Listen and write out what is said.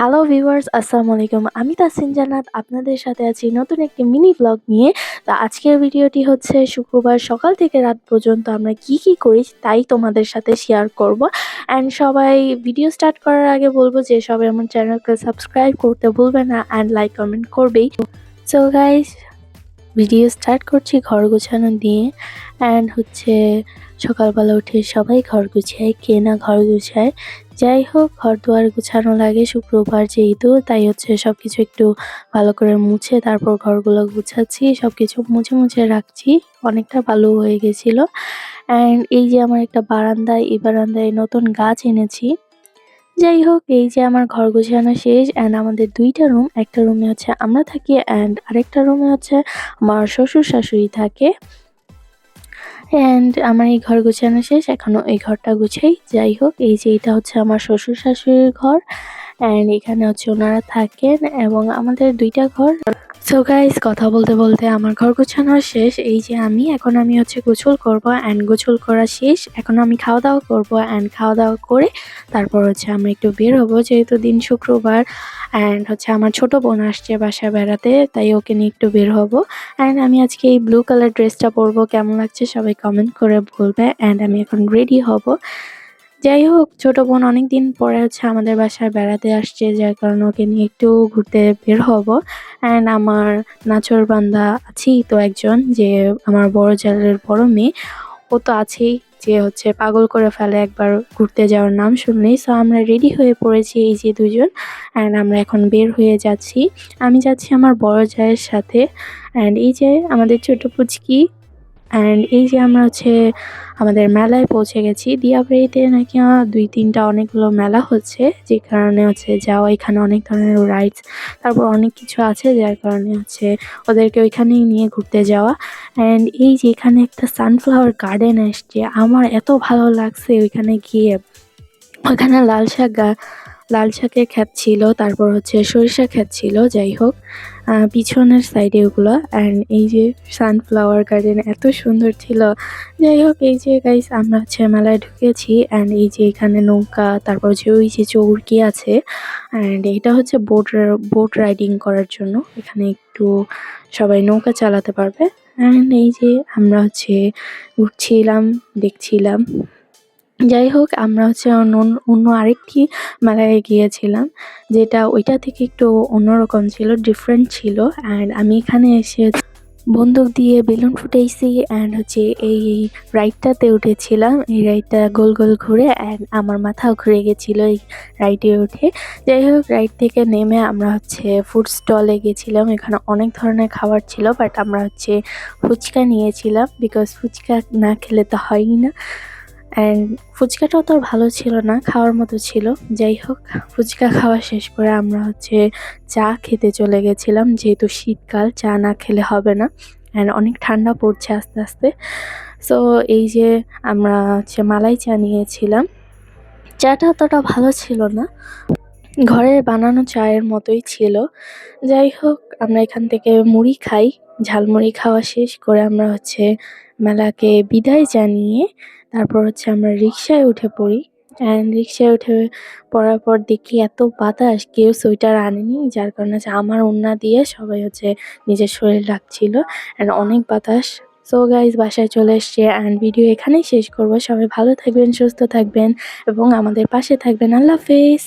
Hello viewers, আসসালামু আলাইকুম। আমি তাসিন জান্নাত আপনাদের সাথে আছি নতুন একটি মিনি ব্লগ নিয়ে। তো আজকের ভিডিওটি হচ্ছে শুক্রবার সকাল থেকে রাত পর্যন্ত আমরা কি করি তাই তোমাদের সাথে শেয়ার করব। অ্যান্ড সবাই ভিডিও স্টার্ট করার আগে বলবো যে সবাই আমার চ্যানেলকে সাবস্ক্রাইব করতে ভুলবে না অ্যান্ড লাইক কমেন্ট করবেই। সো গাইস, ভিডিও স্টার্ট করছি ঘর গোছানো দিয়ে। অ্যান্ড হচ্ছে সকালবেলা উঠে সবাই ঘর গুছায়, কে না ঘর গুছায়। যাই হোক, ঘর দুয়ার গুছানো লাগে শুক্রবার যেহেতু, তাই হচ্ছে সবকিছু একটু ভালো করে মুছে তারপর ঘরগুলো গুছাচ্ছি, সবকিছু মুছে রাখছি। অনেকটা ভালো হয়ে গেছিল। অ্যান্ড এই যে আমার একটা বারান্দায়, এই বারান্দায় নতুন গাছ এনেছি। যাই হোক, এই যে আমার ঘর গোছানো শেষ। অ্যান্ড আমাদের দুইটা রুম, একটা রুমে হচ্ছে আমরা থাকি অ্যান্ড আরেকটা রুমে হচ্ছে আমার শ্বশুর শাশুড়ি থাকে। অ্যান্ড আমার এই ঘর গোছানো শেষ, এখনো এই ঘরটা গুছাই। যাই হোক, এই যে এটা হচ্ছে আমার শ্বশুর শাশুড়ির ঘর অ্যান্ড এখানে হচ্ছে ওনারা থাকেন এবং আমাদের দুইটা ঘর। সো গাইস, কথা বলতে বলতে আমার ঘর গোছানো শেষ। এই যে এখন আমি হচ্ছে গোসল করব অ্যান্ড গোসল করা শেষ। এখন আমি খাওয়া দাওয়া করব অ্যান্ড খাওয়া দাওয়া করে তারপর হচ্ছে আমরা একটু বের হবো, যেহেতু দিন শুক্রবার। অ্যান্ড হচ্ছে আমার ছোট বোন আসছে বাসায় বেড়াতে, তাই ওকে নিয়ে একটু বের হব। অ্যান্ড আমি আজকে এই ব্লু কালার ড্রেসটা পরবো, কেমন লাগছে সবাই কমেন্ট করে বলবে। অ্যান্ড আমি এখন রেডি হব। যাই হোক, ছোট বোন অনেকদিন পরে হচ্ছে আমাদের বাসায় বেড়াতে আসছে, যার কারণে ওকে নিয়ে একটু ঘুরতে বের হব। অ্যান্ড আমার নাছোড়বান্দা আছেই তো একজন, যে আমার বড় জালের বড় মেয়ে, ও তো আছেই, যে হচ্ছে পাগল করে ফেলে একবার ঘুরতে যাওয়ার নাম শুনলেই। সো আমরা রেডি হয়ে পড়েছি এই যে দুজন। অ্যান্ড আমরা এখন বের হয়ে যাচ্ছি। আমি যাচ্ছি আমার বড় জায়ের সাথে। অ্যান্ড এই যে আমাদের ছোট পুচকি। অ্যান্ড এই যে আমরা হচ্ছে আমাদের মেলায় পৌঁছে গেছি। দিয়াবাড়িতে নাকি ২-৩টা অনেকগুলো মেলা হচ্ছে, যে কারণে হচ্ছে যাওয়া। এখানে অনেক ধরনের রাইডস, তারপর অনেক কিছু আছে, যার কারণে হচ্ছে ওদেরকে ওইখানেই নিয়ে ঘুরতে যাওয়া। অ্যান্ড এই যে এখানে একটা সানফ্লাওয়ার গার্ডেন আসছে, আমার এত ভালো লাগছে ওইখানে গিয়ে। ওইখানে লাল শাকের ক্ষেত ছিল, তারপর হচ্ছে সরিষা ক্ষেত ছিল। যাই হোক, পিছনের সাইডে ওগুলো। অ্যান্ড এই যে সানফ্লাওয়ার গার্ডেন এত সুন্দর ছিল। যাই হোক, এই যে গাইস আমরা হচ্ছে মেলায় ঢুকেছি। অ্যান্ড এই যে এখানে নৌকা, তারপর যে ওই যে চৌকি আছে। অ্যান্ড এটা হচ্ছে বোট রাইডিং করার জন্য, এখানে একটু সবাই নৌকা চালাতে পারবে। অ্যান্ড এই যে আমরা হচ্ছে উঠছিলাম, দেখছিলাম। যাই হোক, আমরা হচ্ছে অন্য আরেকটি মেলায় গিয়েছিলাম, যেটা ওইটা থেকে একটু অন্যরকম ছিল, ডিফারেন্ট ছিল। অ্যান্ড আমি এখানে এসে বন্দুক দিয়ে বেলুন ফুটাইছি অ্যান্ড হচ্ছে এই রাইডটাতে উঠেছিলাম। এই রাইডটা গোল গোল ঘুরে অ্যান্ড আমার মাথাও ঘুরে গেছিলো এই রাইডে উঠে। যাই হোক, রাইড থেকে নেমে আমরা হচ্ছে ফুড স্টলে গেছিলাম। এখানে অনেক ধরনের খাবার ছিল, বাট আমরা হচ্ছে ফুচকা নিয়েছিলাম, বিকজ ফুচকা না খেলে তো হয়ই না। অ্যান্ড ফুচকাটাও তো ভালো ছিল না, খাওয়ার মতো ছিল। যাই হোক, ফুচকা খাওয়া শেষ করে আমরা হচ্ছে চা খেতে চলে গেছিলাম, যেহেতু শীতকাল, চা না খেলে হবে না। অ্যান্ড অনেক ঠান্ডা পড়ছে আস্তে আস্তে। সো এই যে আমরা হচ্ছে মালাই চা নিয়েছিলাম। চাটা অতটা ভালো ছিল না, ঘরে বানানো চায়ের মতোই ছিল। যাই হোক, আমরা এখান থেকে মুড়ি খাই। ঝালমুড়ি খাওয়া শেষ করে আমরা হচ্ছে মেলাকে বিদায় জানিয়ে তারপর হচ্ছে আমরা রিক্সায় উঠে পড়ি। অ্যান্ড রিক্সায় উঠে পড়ার পর দেখি এত বাতাস, কেউ সোয়েটার আনেনি, যার কারণে হচ্ছে আমার ওড়না দিয়ে সবাই হচ্ছে নিজের শরীর রাখছিল। অ্যান্ড অনেক বাতাস। সো গাইজ, বাসায় চলে এসছে অ্যান্ড ভিডিও এখানেই শেষ করব। সবাই ভালো থাকবেন, সুস্থ থাকবেন এবং আমাদের পাশে থাকবেন। আল্লাহ হাফেজ।